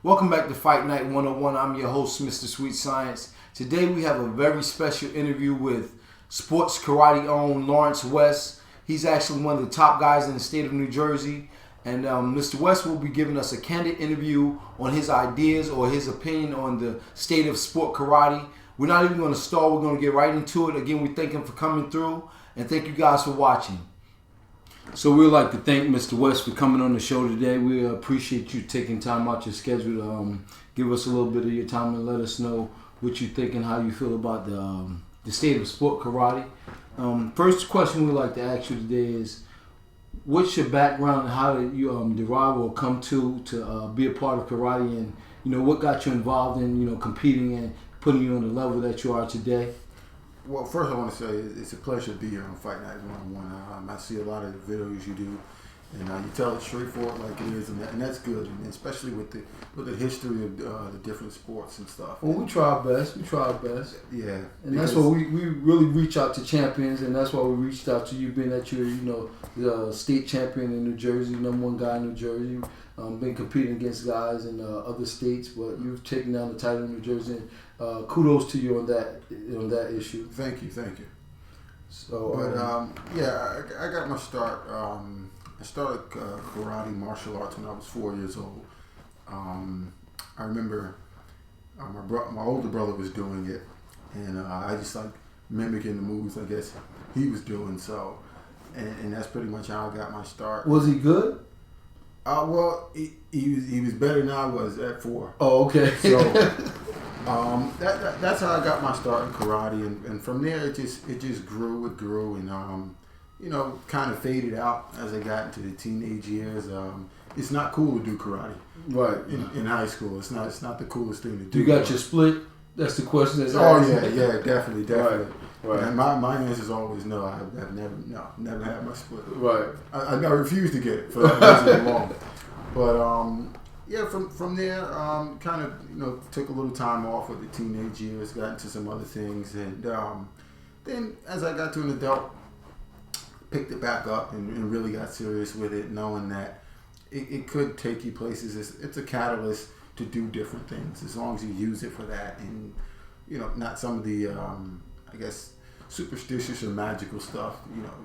Welcome back to Fight Night 101. I'm your host, Mr. Sweet Science. Today we have a very special interview with sports karate owned Lawrence West. He's actually one of the top guys in the state of New Jersey. And Mr. West will be giving us a candid interview on his ideas or his opinion on the state of sport karate. We're not even going to stall. We're going to get right into it. Again, we thank him for coming through. And thank you guys for watching. So we'd like to thank Mr. West for coming on the show today. We appreciate you taking time out your schedule to give us a little bit of your time and let us know what you think and how you feel about the state of sport karate. First question we'd like to ask you today is, what's your background and how did you derive or come to be a part of karate, and what got you involved in competing and putting you on the level that you are today? Well, first I want to say it's a pleasure to be here on Fight Night 101. I see a lot of the videos you do, and you tell it straightforward like it is, and that's good, and especially with the history of the different sports and stuff. Well, we try our best. Yeah. And that's why we really reach out to champions, and that's why we reached out to you, being that you're the state champion in New Jersey, #1 guy in New Jersey. Been competing against guys in other states, but you've taken down the title in New Jersey. And, kudos to you on that issue. Thank you. So, I got my start. I started karate martial arts when I was 4 years old. I remember my older brother was doing it, and I just like mimicking the moves I guess he was doing. So, and that's pretty much how I got my start. Was he good? Well, he was better than I was at 4. Oh, okay. So that's how I got my start in karate, and from there it just grew, and kind of faded out as I got into the teenage years. It's not cool to do karate, right? In high school, it's not the coolest thing to do. You got your split? That's the question. Yeah, definitely. Right. And my answer is always no. I've never had my split. Right. I refuse to get it for that reason alone. But from there, kind of took a little time off with the teenage years, got into some other things, and then as I got to an adult, picked it back up and really got serious with it, knowing that it could take you places. It's a catalyst to do different things as long as you use it for that, and not some of the I guess superstitious or magical stuff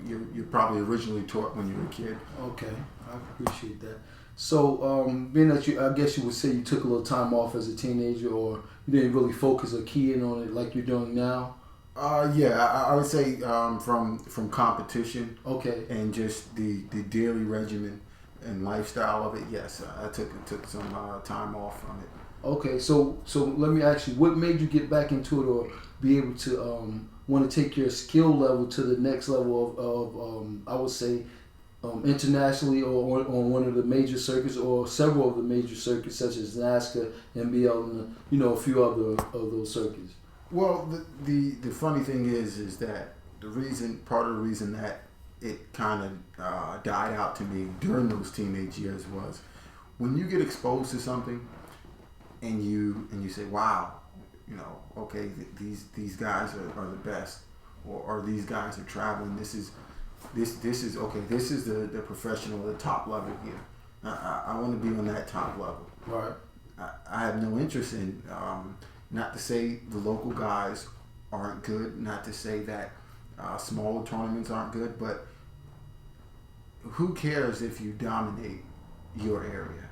you're probably originally taught when you were a kid. Okay, I appreciate that. So being that I guess you would say you took a little time off as a teenager, or you didn't really focus or key in on it like you're doing now. I would say from competition. Okay. And just the daily regimen and lifestyle of it. Yes, I took some time off from it. Okay, so let me ask you, what made you get back into it, or be able to want to take your skill level to the next level of I would say internationally, or on one of the major circuits, or several of the major circuits such as NASCAR, NBL, and a few other of those circuits? Well, the funny thing is that part of the reason that it kind of died out to me during those teenage years was when you get exposed to something and you say, wow, okay, these guys are the best, or these guys are traveling. This is okay. This is the professional, the top level here. I want to be on that top level. Right. I have no interest in. Not to say the local guys aren't good, not to say that smaller tournaments aren't good, but who cares if you dominate your area?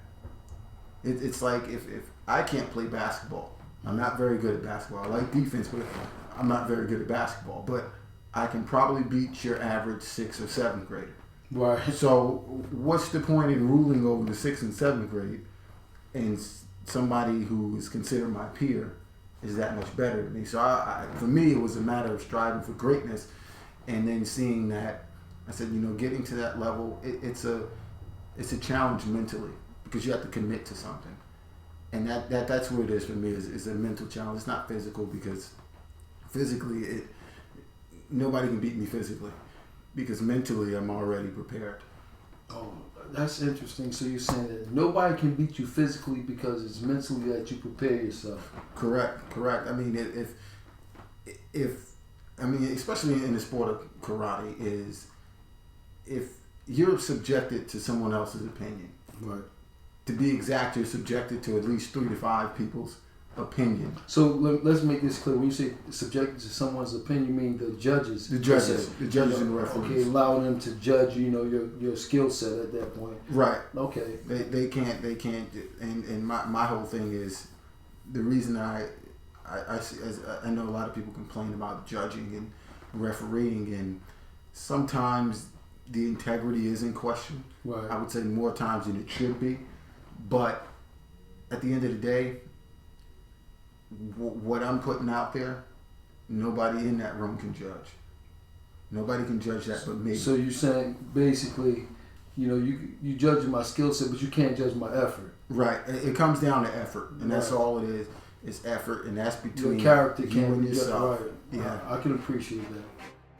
It's like if I can't play basketball, I'm not very good at basketball. I like defense, but I'm not very good at basketball. But I can probably beat your average 6th or 7th grader. Right. So what's the point in ruling over the 6th and 7th grade, and somebody who is considered my peer is that much better than me? So for me, it was a matter of striving for greatness, and then seeing that, I said, getting to that level, it's a challenge mentally, because you have to commit to something, and that's what it is for me. Is a mental challenge. It's not physical, because physically nobody can beat me physically, because mentally I'm already prepared. Oh, that's interesting. So you're saying that nobody can beat you physically because it's mentally that you prepare yourself. Correct. I mean, especially in the sport of karate, is if you're subjected to someone else's opinion, right, to be exact, you're subjected to at least 3 to 5 people's opinion. So let's make this clear. When you say subjected to someone's opinion, you mean the judges? The judges and the referees. Okay, allowing them to judge, your skill set at that point. Right. Okay. They can't. And my whole thing is the reason I know a lot of people complain about judging and refereeing, and sometimes the integrity is in question. Right. I would say more times than it should be, but at the end of the day, what I'm putting out there, nobody in that room can judge. Nobody can judge that but me. So you're saying basically, you judge my skill set, but you can't judge my effort. Right. It comes down to effort, and that's Right. all it is. It's effort, and that's between Your character you can't and be yourself. right. Yeah. I can appreciate that.